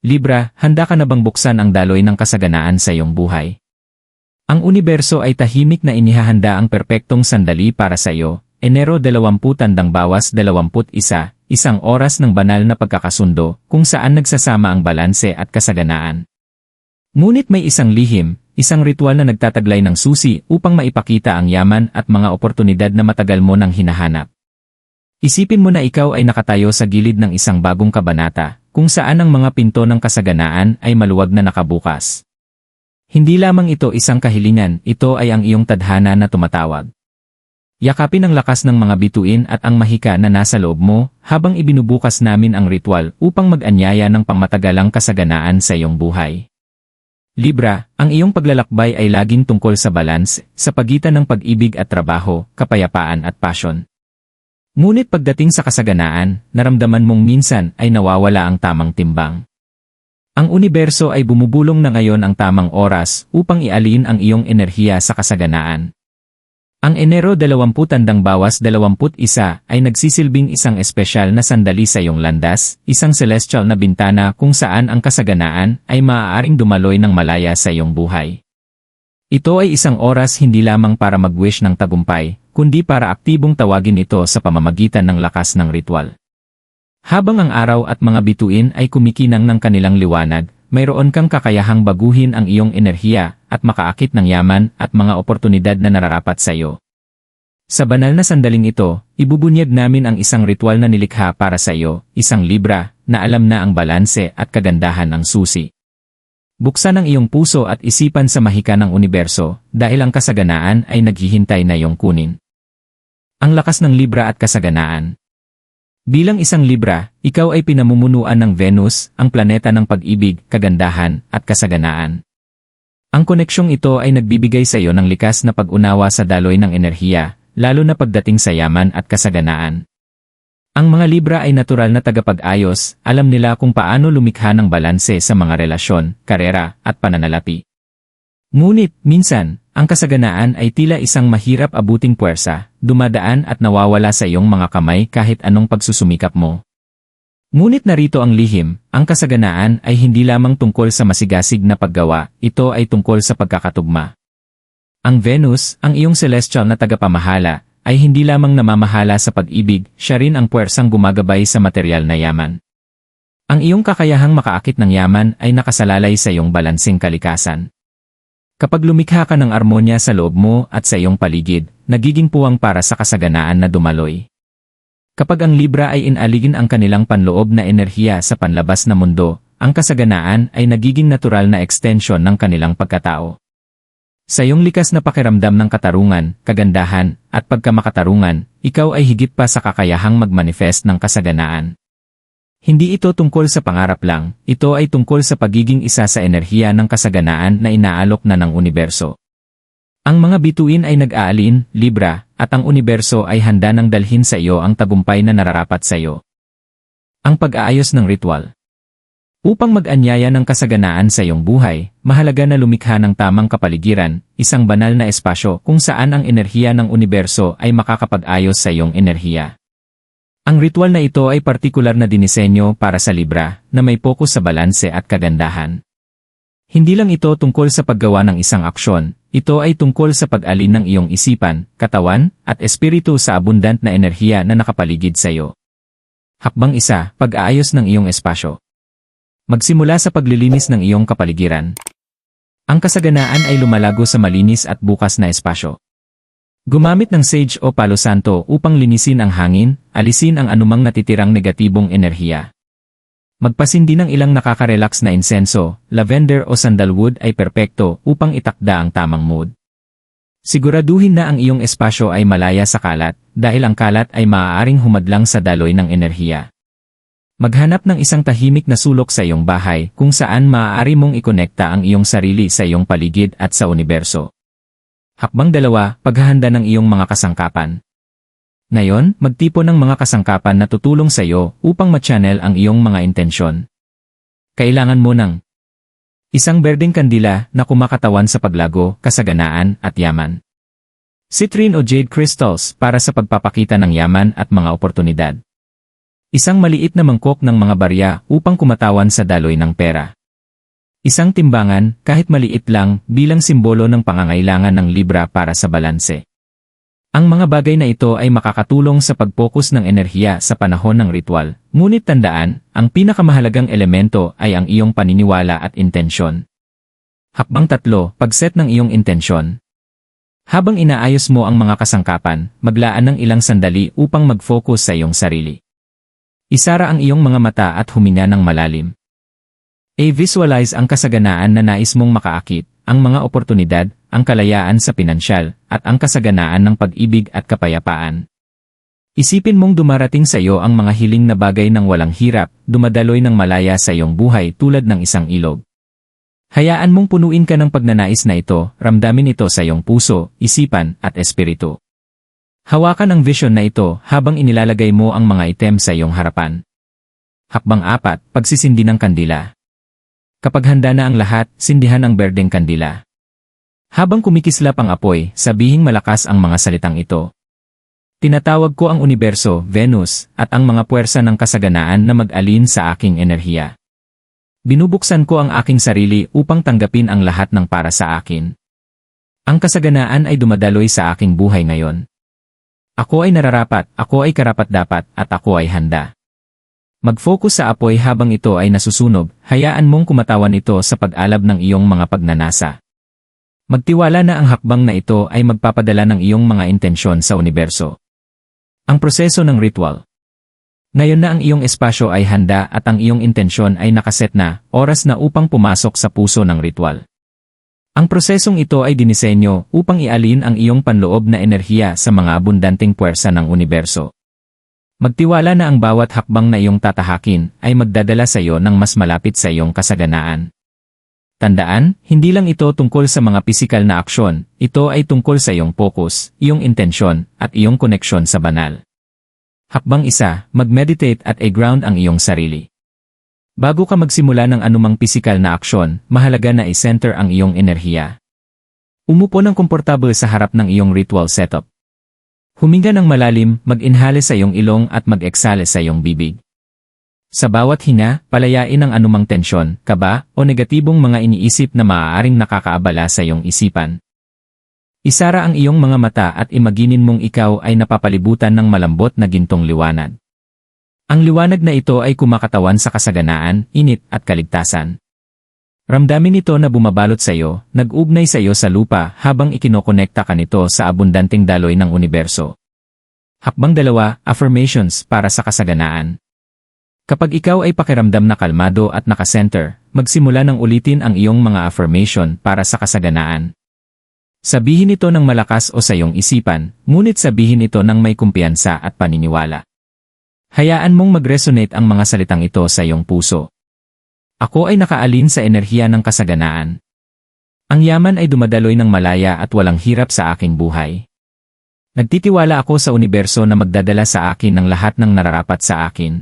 Libra, handa ka na bang buksan ang daloy ng kasaganaan sa iyong buhay? Ang universo ay tahimik na inihahanda ang perpektong sandali para sa iyo. Enero 20 tandang bawas 21, isang oras ng banal na pagkakasundo kung saan nagsasama ang balanse at kasaganaan. Ngunit may isang lihim, isang ritual na nagtataglay ng susi upang maipakita ang yaman at mga oportunidad na matagal mo nang hinahanap. Isipin mo na ikaw ay nakatayo sa gilid ng isang bagong kabanata, kung saan ang mga pinto ng kasaganaan ay maluwag na nakabukas. Hindi lamang ito isang kahilingan, ito ay ang iyong tadhana na tumatawag. Yakapin ang lakas ng mga bituin at ang mahika na nasa loob mo habang ibinubukas namin ang ritual upang mag-anyaya ng pangmatagalang kasaganaan sa iyong buhay. Libra, ang iyong paglalakbay ay laging tungkol sa balance, sa pagitan ng pag-ibig at trabaho, kapayapaan at passion. Ngunit pagdating sa kasaganaan, naramdaman mong minsan ay nawawala ang tamang timbang. Ang universo ay bumubulong na ngayon ang tamang oras upang ialin ang iyong enerhiya sa kasaganaan. Ang Enero 20 tandang bawas 21 ay nagsisilbing isang espesyal na sandali sa iyong landas, isang celestial na bintana kung saan ang kasaganaan ay maaaring dumaloy ng malaya sa iyong buhay. Ito ay isang oras hindi lamang para mag-wish ng tagumpay, kundi para aktibong tawagin ito sa pamamagitan ng lakas ng ritual. Habang ang araw at mga bituin ay kumikinang ng kanilang liwanag, mayroon kang kakayahang baguhin ang iyong enerhiya at makaakit ng yaman at mga oportunidad na nararapat sa iyo. Sa banal na sandaling ito, ibubunyag namin ang isang ritual na nilikha para sa iyo, isang Libra, na alam na ang balanse at kagandahan ng susi. Buksan ang iyong puso at isipan sa mahika ng universo dahil ang kasaganaan ay naghihintay na iyong kunin. Ang lakas ng Libra at kasaganaan. Bilang isang Libra, ikaw ay pinamumunuan ng Venus, ang planeta ng pag-ibig, kagandahan, at kasaganaan. Ang koneksyong ito ay nagbibigay sa iyo ng likas na pag-unawa sa daloy ng enerhiya, lalo na pagdating sa yaman at kasaganaan. Ang mga Libra ay natural na tagapag-ayos, alam nila kung paano lumikha ng balanse sa mga relasyon, karera, at pananalapi. Ngunit, minsan, ang kasaganaan ay tila isang mahirap abuting puwersa, dumadaan at nawawala sa iyong mga kamay kahit anong pagsusumikap mo. Ngunit narito ang lihim, ang kasaganaan ay hindi lamang tungkol sa masigasig na paggawa, ito ay tungkol sa pagkakatugma. Ang Venus, ang iyong celestial na tagapamahala, ay hindi lamang namamahala sa pag-ibig, siya rin ang puwersang gumagabay sa material na yaman. Ang iyong kakayahang makaakit ng yaman ay nakasalalay sa iyong balansing kalikasan. Kapag lumikha ka ng armonya sa loob mo at sa iyong paligid, nagiging puwang para sa kasaganaan na dumaloy. Kapag ang Libra ay inaligin ang kanilang panloob na enerhiya sa panlabas na mundo, ang kasaganaan ay nagiging natural na extension ng kanilang pagkatao. Sa iyong likas na pakiramdam ng katarungan, kagandahan, at pagkamakatarungan, ikaw ay higit pa sa kakayahang mag-manifest ng kasaganaan. Hindi ito tungkol sa pangarap lang, ito ay tungkol sa pagiging isa sa enerhiya ng kasaganaan na inaalok na ng universo. Ang mga bituin ay nag-aalin, Libra, at ang universo ay handa nang dalhin sa iyo ang tagumpay na nararapat sa iyo. Ang pag-aayos ng ritual. Upang mag-anyaya ng kasaganaan sa iyong buhay, mahalaga na lumikha ng tamang kapaligiran, isang banal na espasyo kung saan ang enerhiya ng universo ay makakapag-ayos sa iyong enerhiya. Ang ritual na ito ay partikular na dinisenyo para sa Libra na may focus sa balanse at kagandahan. Hindi lang ito tungkol sa paggawa ng isang aksyon, ito ay tungkol sa pag-alin ng iyong isipan, katawan, at espiritu sa abundant na enerhiya na nakapaligid sa iyo. Hakbang 1, pag-aayos ng iyong espasyo. Magsimula sa paglilinis ng iyong kapaligiran. Ang kasaganaan ay lumalago sa malinis at bukas na espasyo. Gumamit ng sage o palo santo upang linisin ang hangin, alisin ang anumang natitirang negatibong enerhiya. Magpasindi ng ilang nakaka-relax na insenso, lavender o sandalwood ay perpekto upang itakda ang tamang mood. Siguraduhin na ang iyong espasyo ay malaya sa kalat, dahil ang kalat ay maaaring humadlang sa daloy ng enerhiya. Maghanap ng isang tahimik na sulok sa iyong bahay kung saan maaari mong ikonekta ang iyong sarili sa iyong paligid at sa universo. Hakbang 2, paghahanda ng iyong mga kasangkapan. Ngayon, magtipon ng mga kasangkapan na tutulong sa iyo upang ma-channel ang iyong mga intensyon. Kailangan mo ng isang berdeng kandila na kumakatawan sa paglago, kasaganaan, at yaman. Citrine o jade crystals para sa pagpapakita ng yaman at mga oportunidad. Isang maliit na mangkok ng mga barya upang kumatawan sa daloy ng pera. Isang timbangan, kahit maliit lang, bilang simbolo ng pangangailangan ng libra para sa balanse. Ang mga bagay na ito ay makakatulong sa pag-focus ng enerhiya sa panahon ng ritual, ngunit tandaan, ang pinakamahalagang elemento ay ang iyong paniniwala at intensyon. Hakbang 3, pag-set ng iyong intensyon. Habang inaayos mo ang mga kasangkapan, maglaan ng ilang sandali upang mag-focus sa iyong sarili. Isara ang iyong mga mata at huminga ng malalim. I-visualize ang kasaganaan na nais mong makaakit, ang mga oportunidad, ang kalayaan sa pinansyal, at ang kasaganaan ng pag-ibig at kapayapaan. Isipin mong dumarating sa iyo ang mga hiling na bagay ng walang hirap, dumadaloy ng malaya sa iyong buhay tulad ng isang ilog. Hayaan mong punuin ka ng pagnanais na ito, ramdamin ito sa iyong puso, isipan, at espiritu. Hawakan ang vision na ito habang inilalagay mo ang mga item sa iyong harapan. Hakbang 4, pagsisindi ng kandila. Kapag handa na ang lahat, sindihan ang berdeng kandila. Habang kumikislap ang apoy, sabihing malakas ang mga salitang ito. Tinatawag ko ang universo, Venus, at ang mga puwersa ng kasaganaan na mag-alin sa aking enerhiya. Binubuksan ko ang aking sarili upang tanggapin ang lahat ng para sa akin. Ang kasaganaan ay dumadaloy sa aking buhay ngayon. Ako ay nararapat, ako ay karapat-dapat, at ako ay handa. Mag-focus sa apoy habang ito ay nasusunog, hayaan mong kumatawan ito sa pag-alab ng iyong mga pagnanasa. Magtiwala na ang hakbang na ito ay magpapadala ng iyong mga intensyon sa universo. Ang proseso ng ritual. Ngayon na ang iyong espasyo ay handa at ang iyong intensyon ay nakaset na, oras na upang pumasok sa puso ng ritual. Ang prosesong ito ay dinisenyo upang ialin ang iyong panloob na enerhiya sa mga abundanteng puwersa ng universo. Magtiwala na ang bawat hakbang na iyong tatahakin ay magdadala sa iyo ng mas malapit sa iyong kasaganaan. Tandaan, hindi lang ito tungkol sa mga pisikal na aksyon, ito ay tungkol sa iyong focus, iyong intensyon, at iyong koneksyon sa banal. Hakbang 1, mag-meditate at i-ground ang iyong sarili. Bago ka magsimula ng anumang pisikal na aksyon, mahalaga na i-center ang iyong enerhiya. Umupo ng komportable sa harap ng iyong ritual setup. Huminga ng malalim, mag-inhale sa iyong ilong at mag-exhale sa iyong bibig. Sa bawat hinga, palayain ang anumang tensyon, kaba, o negatibong mga iniisip na maaaring nakakaabala sa iyong isipan. Isara ang iyong mga mata at imaginin mong ikaw ay napapalibutan ng malambot na gintong liwanag. Ang liwanag na ito ay kumakatawan sa kasaganaan, init, at kaligtasan. Ramdamin ito na bumabalot sa iyo, nag-ugnay sa iyo sa lupa habang ikinokonekta ka nito sa abundanting daloy ng universo. Hakbang 2, affirmations para sa kasaganaan. Kapag ikaw ay pakiramdam na kalmado at nakasenter, magsimula ng ulitin ang iyong mga affirmation para sa kasaganaan. Sabihin ito ng malakas o sa iyong isipan, ngunit sabihin ito ng may kumpiyansa at paniniwala. Hayaan mong mag-resonate ang mga salitang ito sa iyong puso. Ako ay nakaalin sa enerhiya ng kasaganaan. Ang yaman ay dumadaloy ng malaya at walang hirap sa aking buhay. Nagtitiwala ako sa universo na magdadala sa akin ng lahat ng nararapat sa akin.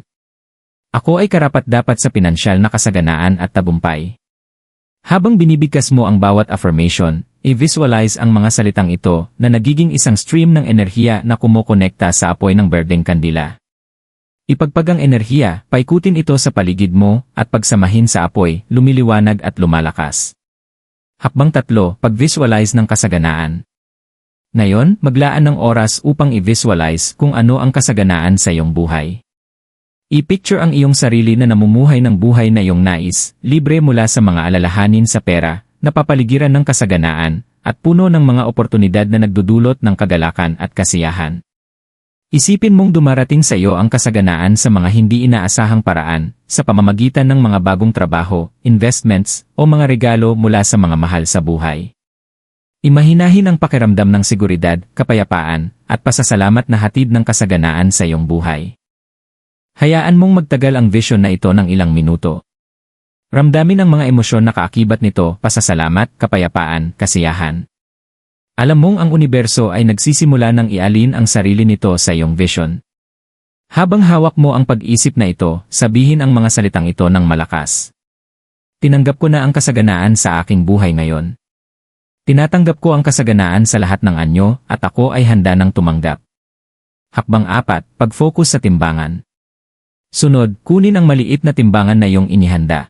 Ako ay karapat-dapat sa pinansyal na kasaganaan at tagumpay. Habang binibigkas mo ang bawat affirmation, i-visualize ang mga salitang ito na nagiging isang stream ng enerhiya na kumokonekta sa apoy ng berdeng kandila. Ipagpag ang enerhiya, paikutin ito sa paligid mo, at pagsamahin sa apoy, lumiliwanag at lumalakas. Hakbang 3, pag-visualize ng kasaganaan. Ngayon, maglaan ng oras upang i-visualize kung ano ang kasaganaan sa iyong buhay. I-picture ang iyong sarili na namumuhay ng buhay na iyong nais, libre mula sa mga alalahanin sa pera, napapaligiran ng kasaganaan, at puno ng mga oportunidad na nagdudulot ng kagalakan at kasiyahan. Isipin mong dumarating sa iyo ang kasaganaan sa mga hindi inaasahang paraan, sa pamamagitan ng mga bagong trabaho, investments, o mga regalo mula sa mga mahal sa buhay. Imahinahin ang pakiramdam ng seguridad, kapayapaan, at pasasalamat na hatid ng kasaganaan sa iyong buhay. Hayaan mong magtagal ang vision na ito ng ilang minuto. Ramdamin ang mga emosyon na kaakibat nito, pasasalamat, kapayapaan, kasiyahan. Alam mong ang universo ay nagsisimula ng ialin ang sarili nito sa iyong vision. Habang hawak mo ang pag-isip na ito, sabihin ang mga salitang ito ng malakas. Tinanggap ko na ang kasaganaan sa aking buhay ngayon. Tinatanggap ko ang kasaganaan sa lahat ng anyo at ako ay handa ng tumanggap. Hakbang 4, pag-focus sa timbangan. Sunod, kunin ang maliit na timbangan na iyong inihanda.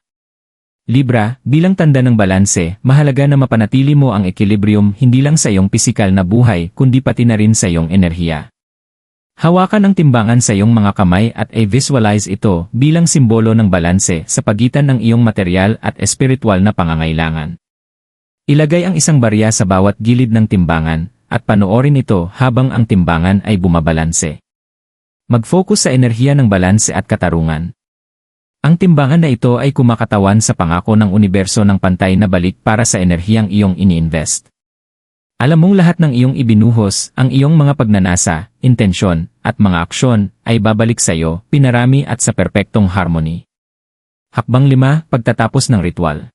Libra, bilang tanda ng balanse, mahalaga na mapanatili mo ang equilibrium hindi lang sa iyong pisikal na buhay kundi pati na rin sa iyong enerhiya. Hawakan ang timbangan sa iyong mga kamay at i-visualize ito bilang simbolo ng balanse sa pagitan ng iyong material at espiritual na pangangailangan. Ilagay ang isang barya sa bawat gilid ng timbangan at panoorin ito habang ang timbangan ay bumabalanse. Mag-focus sa enerhiya ng balanse at katarungan. Ang timbangan na ito ay kumakatawan sa pangako ng universo ng pantay na balik para sa enerhiyang iyong ini-invest. Alam mong lahat ng iyong ibinuhos, ang iyong mga pagnanasa, intensyon, at mga aksyon ay babalik sa iyo, pinarami at sa perpektong harmony. Hakbang 5, pagtatapos ng ritual.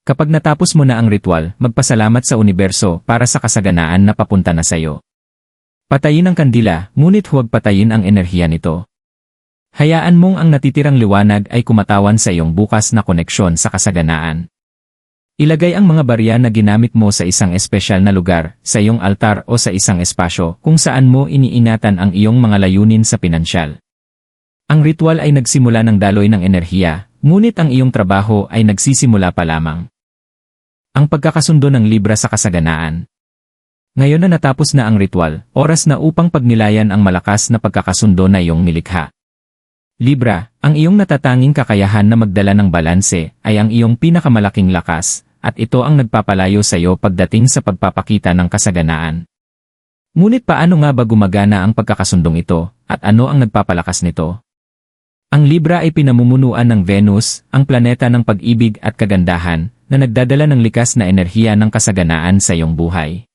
Kapag natapos mo na ang ritual, magpasalamat sa universo para sa kasaganaan na papunta na sa iyo. Patayin ang kandila, ngunit huwag patayin ang enerhiya nito. Hayaan mong ang natitirang liwanag ay kumatawan sa iyong bukas na koneksyon sa kasaganaan. Ilagay ang mga barya na ginamit mo sa isang espesyal na lugar, sa iyong altar o sa isang espasyo kung saan mo iniingatan ang iyong mga layunin sa pinansyal. Ang ritual ay nagsimula ng daloy ng enerhiya, ngunit ang iyong trabaho ay nagsisimula pa lamang. Ang pagkakasundo ng Libra sa kasaganaan. Ngayon na natapos na ang ritual, oras na upang pagnilayan ang malakas na pagkakasundo na iyong nilikha. Libra, ang iyong natatanging kakayahan na magdala ng balanse ay ang iyong pinakamalaking lakas, at ito ang nagpapalayo sa iyo pagdating sa pagpapakita ng kasaganaan. Ngunit paano nga ba gumagana ang pagkakasundong ito, at ano ang nagpapalakas nito? Ang Libra ay pinamumunuan ng Venus, ang planeta ng pag-ibig at kagandahan, na nagdadala ng likas na enerhiya ng kasaganaan sa iyong buhay.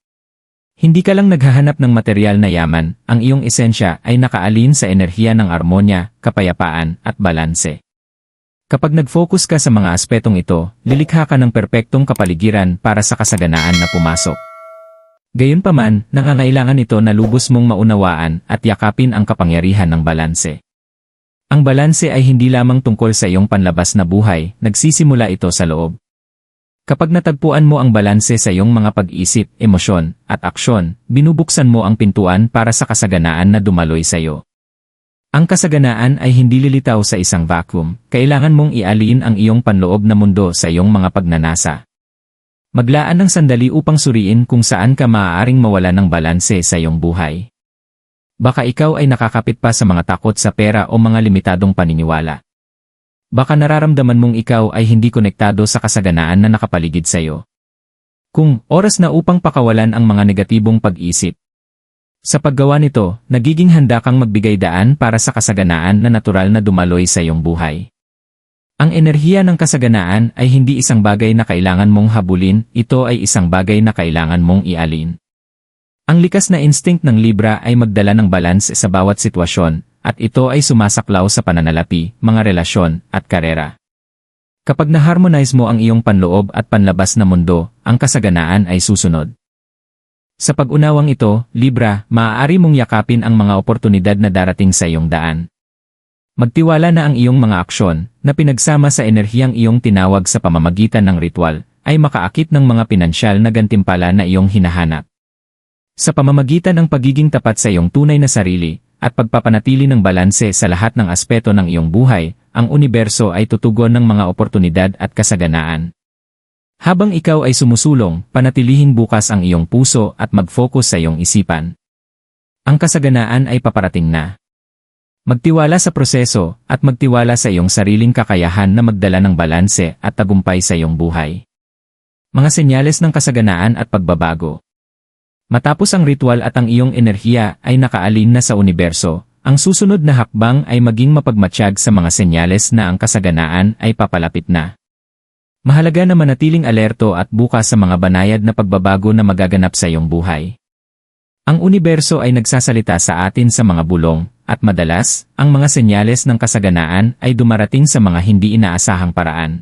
Hindi ka lang naghahanap ng material na yaman, ang iyong esensya ay nakaalin sa enerhiya ng armonya, kapayapaan, at balanse. Kapag nag-focus ka sa mga aspetong ito, lilikha ka ng perpektong kapaligiran para sa kasaganaan na pumasok. Gayunpaman, nangangailangan ito na lubos mong maunawaan at yakapin ang kapangyarihan ng balanse. Ang balanse ay hindi lamang tungkol sa iyong panlabas na buhay, nagsisimula ito sa loob. Kapag natagpuan mo ang balanse sa iyong mga pag-isip, emosyon, at aksyon, binubuksan mo ang pintuan para sa kasaganaan na dumaloy sa iyo. Ang kasaganaan ay hindi lilitaw sa isang vacuum, kailangan mong ialin ang iyong panloob na mundo sa iyong mga pagnanasa. Maglaan ng sandali upang suriin kung saan ka maaaring mawala ng balanse sa iyong buhay. Baka ikaw ay nakakapit pa sa mga takot sa pera o mga limitadong paniniwala. Baka nararamdaman mong ikaw ay hindi konektado sa kasaganaan na nakapaligid sa iyo. Kung oras na upang pakawalan ang mga negatibong pag-isip. Sa paggawa nito, nagiging handa kang magbigay daan para sa kasaganaan na natural na dumaloy sa iyong buhay. Ang enerhiya ng kasaganaan ay hindi isang bagay na kailangan mong habulin, ito ay isang bagay na kailangan mong ialin. Ang likas na instinct ng Libra ay magdala ng balance sa bawat sitwasyon, at ito ay sumasaklaw sa pananalapi, mga relasyon, at karera. Kapag na-harmonize mo ang iyong panloob at panlabas na mundo, ang kasaganaan ay susunod. Sa pag-unawang ito, Libra, maaari mong yakapin ang mga oportunidad na darating sa iyong daan. Magtiwala na ang iyong mga aksyon, na pinagsama sa enerhiyang iyong tinawag sa pamamagitan ng ritual, ay makaakit ng mga pinansyal na gantimpala na iyong hinahanap. Sa pamamagitan ng pagiging tapat sa iyong tunay na sarili, at pagpapanatili ng balanse sa lahat ng aspeto ng iyong buhay, ang universo ay tutugon ng mga oportunidad at kasaganaan. Habang ikaw ay sumusulong, panatilihin bukas ang iyong puso at mag-focus sa iyong isipan. Ang kasaganaan ay paparating na. Magtiwala sa proseso at magtiwala sa iyong sariling kakayahan na magdala ng balanse at tagumpay sa iyong buhay. Mga senyales ng kasaganaan at pagbabago. Matapos ang ritual at ang iyong enerhiya ay nakaalin na sa universo, ang susunod na hakbang ay maging mapagmatsyag sa mga senyales na ang kasaganaan ay papalapit na. Mahalaga na manatiling alerto at bukas sa mga banayad na pagbabago na magaganap sa iyong buhay. Ang universo ay nagsasalita sa atin sa mga bulong, at madalas, ang mga senyales ng kasaganaan ay dumarating sa mga hindi inaasahang paraan.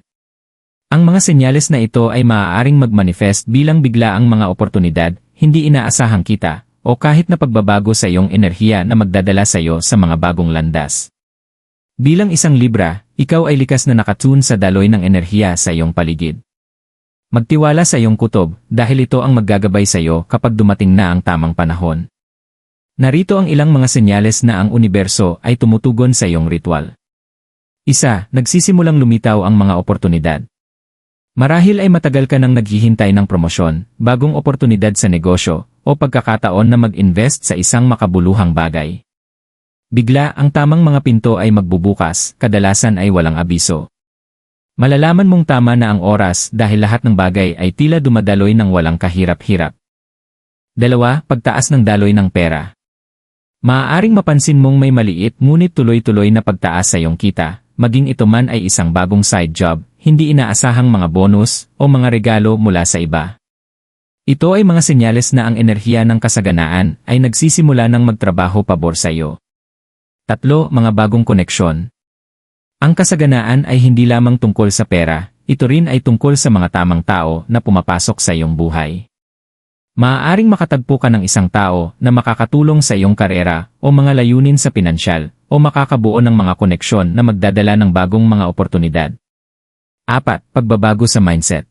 Ang mga senyales na ito ay maaaring magmanifest bilang biglaang mga oportunidad, hindi inaasahang kita, o kahit na pagbabago sa iyong enerhiya na magdadala sa iyo sa mga bagong landas. Bilang isang Libra, ikaw ay likas na nakatune sa daloy ng enerhiya sa iyong paligid. Magtiwala sa iyong kutob dahil ito ang maggagabay sa iyo kapag dumating na ang tamang panahon. Narito ang ilang mga senyales na ang universo ay tumutugon sa iyong ritual. Nagsisimulang lumitaw ang mga oportunidad. Marahil ay matagal ka nang naghihintay ng promosyon, bagong oportunidad sa negosyo, o pagkakataon na mag-invest sa isang makabuluhang bagay. Bigla ang tamang mga pinto ay magbubukas, kadalasan ay walang abiso. Malalaman mong tama na ang oras dahil lahat ng bagay ay tila dumadaloy ng walang kahirap-hirap. 2. Pagtaas ng daloy ng pera. Maaaring mapansin mong may maliit ngunit tuloy-tuloy na pagtaas sa iyong kita, maging ito man ay isang bagong side job, hindi inaasahang mga bonus o mga regalo mula sa iba. Ito ay mga senyales na ang enerhiya ng kasaganaan ay nagsisimula ng magtrabaho pabor sa iyo. 3. Mga bagong koneksyon. Ang kasaganaan ay hindi lamang tungkol sa pera, ito rin ay tungkol sa mga tamang tao na pumapasok sa iyong buhay. Maaaring makatagpo ka ng isang tao na makakatulong sa iyong karera o mga layunin sa pinansyal o makakabuo ng mga koneksyon na magdadala ng bagong mga oportunidad. 4. Pagbabago sa mindset.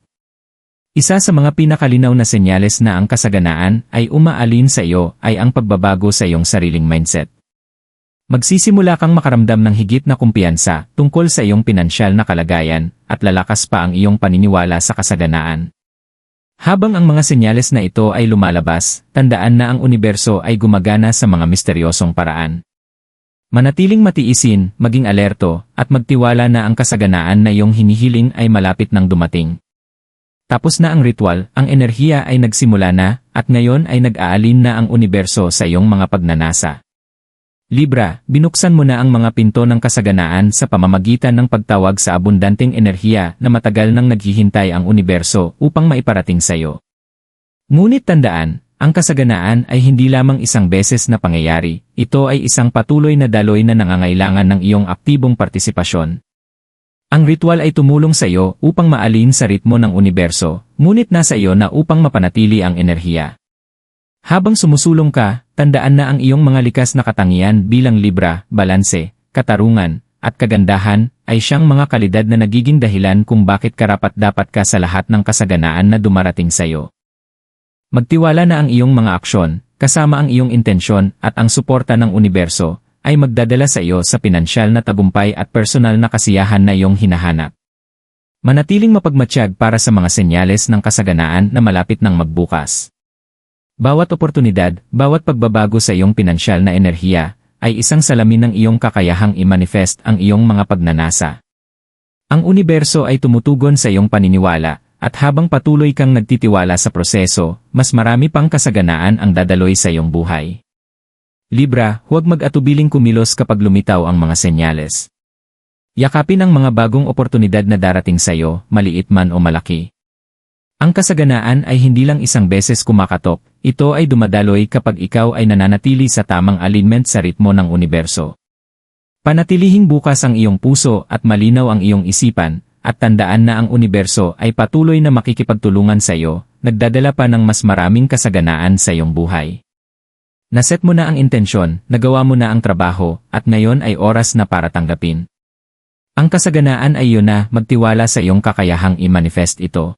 Isa sa mga pinakalinaw na senyales na ang kasaganaan ay umaalin sa iyo ay ang pagbabago sa iyong sariling mindset. Magsisimula kang makaramdam ng higit na kumpiyansa tungkol sa iyong pinansyal na kalagayan at lalakas pa ang iyong paniniwala sa kasaganaan. Habang ang mga senyales na ito ay lumalabas, tandaan na ang universo ay gumagana sa mga misteryosong paraan. Manatiling matiisin, maging alerto, at magtiwala na ang kasaganaan na iyong hinihiling ay malapit nang dumating. Tapos na ang ritual, ang enerhiya ay nagsimula na, at ngayon ay nag-aalin na ang universo sa iyong mga pagnanasa. Libra, binuksan mo na ang mga pinto ng kasaganaan sa pamamagitan ng pagtawag sa abundanteng enerhiya na matagal nang naghihintay ang universo upang maiparating sa iyo. Ngunit tandaan, ang kasaganaan ay hindi lamang isang beses na pangyayari, ito ay isang patuloy na daloy na nangangailangan ng iyong aktibong partisipasyon. Ang ritual ay tumulong sa iyo upang maalin sa ritmo ng universo, ngunit nasa iyo na upang mapanatili ang enerhiya. Habang sumusulong ka, tandaan na ang iyong mga likas na katangian bilang Libra, balanse, katarungan, at kagandahan, ay siyang mga kalidad na nagiging dahilan kung bakit karapat-dapat ka sa lahat ng kasaganaan na dumarating sa iyo. Magtiwala na ang iyong mga aksyon, kasama ang iyong intensyon at ang suporta ng universo, ay magdadala sa iyo sa pinansyal na tagumpay at personal na kasiyahan na iyong hinahanap. Manatiling mapagmatsyag para sa mga senyales ng kasaganaan na malapit nang magbukas. Bawat oportunidad, bawat pagbabago sa iyong pinansyal na enerhiya, ay isang salamin ng iyong kakayahang i-manifest ang iyong mga pagnanasa. Ang universo ay tumutugon sa iyong paniniwala, at habang patuloy kang nagtitiwala sa proseso, mas marami pang kasaganaan ang dadaloy sa iyong buhay. Libra, huwag mag-atubiling kumilos kapag lumitaw ang mga senyales. Yakapin ang mga bagong oportunidad na darating sa iyo, maliit man o malaki. Ang kasaganaan ay hindi lang isang beses kumakatok, ito ay dumadaloy kapag ikaw ay nananatili sa tamang alignment sa ritmo ng universo. Panatilihing bukas ang iyong puso at malinaw ang iyong isipan, at tandaan na ang universo ay patuloy na makikipagtulungan sa iyo, nagdadala pa ng mas maraming kasaganaan sa iyong buhay. Naset mo na ang intensyon, nagawa mo na ang trabaho, at ngayon ay oras na para tanggapin. Ang kasaganaan ay iyon na, magtiwala sa iyong kakayahang i-manifest ito.